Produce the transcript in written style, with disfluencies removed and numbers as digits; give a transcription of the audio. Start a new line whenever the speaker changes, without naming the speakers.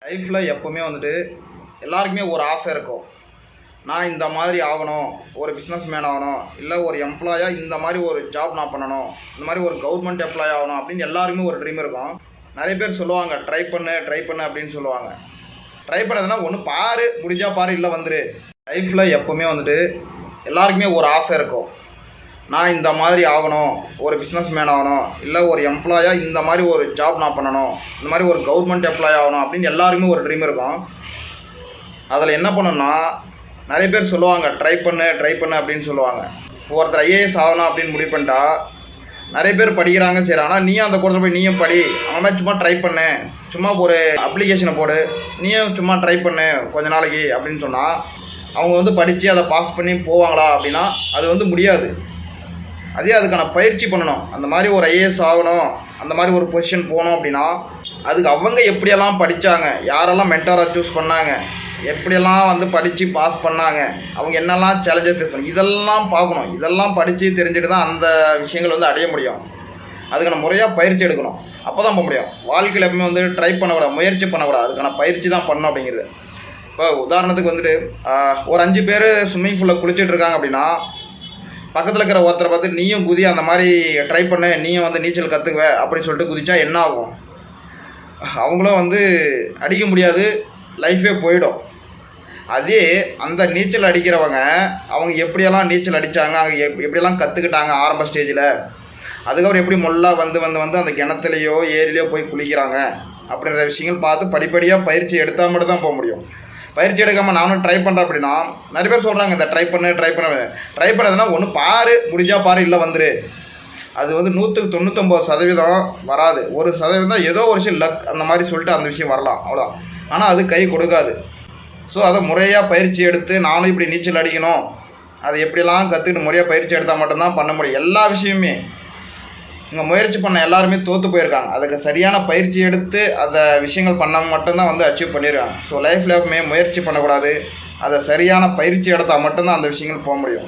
லைஃப்பில் எப்போவுமே வந்துட்டு எல்லாருக்குமே ஒரு ஆசை இருக்கும். நான் இந்த மாதிரி ஆகணும், ஒரு பிஸ்னஸ் மேன் ஆகணும், இல்லை ஒரு எம்ப்ளாயாக இந்த மாதிரி ஒரு ஜாப் நான் பண்ணணும், இந்த மாதிரி ஒரு கவர்மெண்ட் எம்ப்ளாய் ஆகணும் அப்படின்னு எல்லாருக்குமே ஒரு ட்ரீம் இருக்கும். நிறைய பேர் சொல்லுவாங்க ட்ரை பண்ணு அப்படின்னு சொல்லுவாங்க. ட்ரை பண்ணதுன்னா ஒன்று பாரு, முடிஞ்சா பாரு, இல்லை வந்துரு. லைஃப்பில் எப்போவுமே வந்துட்டு எல்லாருக்குமே ஒரு ஆசை இருக்கும். நான் இந்த மாதிரி ஆகணும், ஒரு பிஸ்னஸ் மேன் ஆகணும், இல்லை ஒரு எம்ப்ளாயாக இந்த மாதிரி ஒரு ஜாப் நான் பண்ணணும், இந்த மாதிரி ஒரு கவர்மெண்ட் எம்ப்ளாய் ஆகணும் அப்படின்னு எல்லாருக்குமே ஒரு ட்ரீம் இருக்கும். அதில் என்ன பண்ணணும்னா நிறைய பேர் சொல்லுவாங்க ட்ரை பண்ணு அப்படின்னு சொல்லுவாங்க. இப்போ ஒருத்தர் ஐஏஎஸ் ஆகணும் அப்படின்னு முடிவு பண்ணிட்டா நிறைய பேர் படிக்கிறாங்க சரி, ஆனால் நீயும் அந்த கூடத்தில் போய் நீயும் படி, அவன் சும்மா ட்ரை பண்ணு, சும்மா ஒரு அப்ளிகேஷனை போடு, நீயும் சும்மா ட்ரை பண்ணு கொஞ்ச நாளைக்கு அப்படின்னு சொன்னால் அவங்க வந்து படித்து அதை பாஸ் பண்ணி போவாங்களா அப்படின்னா அது வந்து முடியாது. அதே அதுக்கான பயிற்சி பண்ணணும். அந்த மாதிரி ஒரு ஐஏஎஸ் ஆகணும், அந்த மாதிரி ஒரு பொசிஷன் போகணும் அப்படின்னா அதுக்கு அவங்க எப்படியெல்லாம் படித்தாங்க, யாரெல்லாம் மென்டாராக சூஸ் பண்ணாங்க, எப்படியெல்லாம் வந்து படித்து பாஸ் பண்ணாங்க, அவங்க என்னெல்லாம் சேலஞ்சஸ் ஃபேஸ் பண்ணி இதெல்லாம் பார்க்கணும். இதெல்லாம் படித்து தெரிஞ்சுட்டு தான் அந்த விஷயங்கள் வந்து அடைய முடியும். அதுக்கான முறையாக பயிற்சி எடுக்கணும். அப்போ தான் போக முடியும். வாழ்க்கையில் எப்பவுமே வந்து ட்ரை பண்ணக்கூடாது, முயற்சி பண்ணக்கூடாது, அதுக்கான பயிற்சி தான் பண்ணணும் அப்படிங்கிறது. இப்போ உதாரணத்துக்கு வந்துட்டு ஒரு 5 பேர் ஸ்விம்மிங் பூலில் குளிச்சுட்டு இருக்காங்க அப்படின்னா பக்கத்தில் இருக்கிற ஒருத்தரை பார்த்து நீயும் குதி, அந்த மாதிரி ட்ரை பண்ணு, நீயும் வந்து நீச்சல் கற்றுக்குவ அப்படின்னு சொல்லிட்டு குதிச்சா என்ன ஆகும்? அவங்களும் வந்து அடிக்க முடியாது, லைஃபே போயிடும். அதே அந்த நீச்சல் அடிக்கிறவங்க அவங்க எப்படியெல்லாம் நீச்சல் அடித்தாங்க, அவங்க எப்படியெல்லாம் கற்றுக்கிட்டாங்க ஆரம்ப ஸ்டேஜில், அதுக்கப்புறம் எப்படி மொல்லாக வந்து அந்த கிணத்துலையோ ஏரியிலையோ போய் குளிக்கிறாங்க அப்படின்ற விஷயங்கள் பார்த்து படிப்படியாக பயிற்சி எடுத்தால் மட்டும் தான் போக முடியும். பயிற்சி எடுக்காமல் நானும் ட்ரை பண்ணுறேன் அப்படின்னா நிறைய பேர் சொல்கிறாங்க இந்த ட்ரை பண்ணதுன்னா ஒன்று பாரு, முடிஞ்சா பாரு, இல்லை வந்துரு. அது வந்து 100க்கு 99% வராது. 1% ஏதோ ஒரு விஷயம் லக் அந்த மாதிரி சொல்லிட்டு அந்த விஷயம் வரலாம், அவ்வளோதான். ஆனால் அது கை கொடுக்காது. ஸோ அதை முறையாக பயிற்சி எடுத்து நானும் இப்படி நீச்சல் அடிக்கணும், அதை எப்படிலாம் கற்றுக்கிட்டு முறையாக பயிற்சி எடுத்தால் மட்டும்தான் பண்ண முடியும். எல்லா விஷயமுமே இங்கே முயற்சி பண்ண எல்லாருமே தோற்று போயிருக்காங்க. அதுக்கு சரியான பயிற்சி எடுத்து அந்த விஷயங்கள் பண்ணால் மட்டும்தான் வந்து அச்சீவ் பண்ணிடுவாங்க. ஸோ லைஃப்பில் எப்பவுமே முயற்சி பண்ணக்கூடாது, அதை சரியான பயிற்சி எடுத்தால் மட்டும்தான் அந்த விஷயங்கள் போக முடியும்.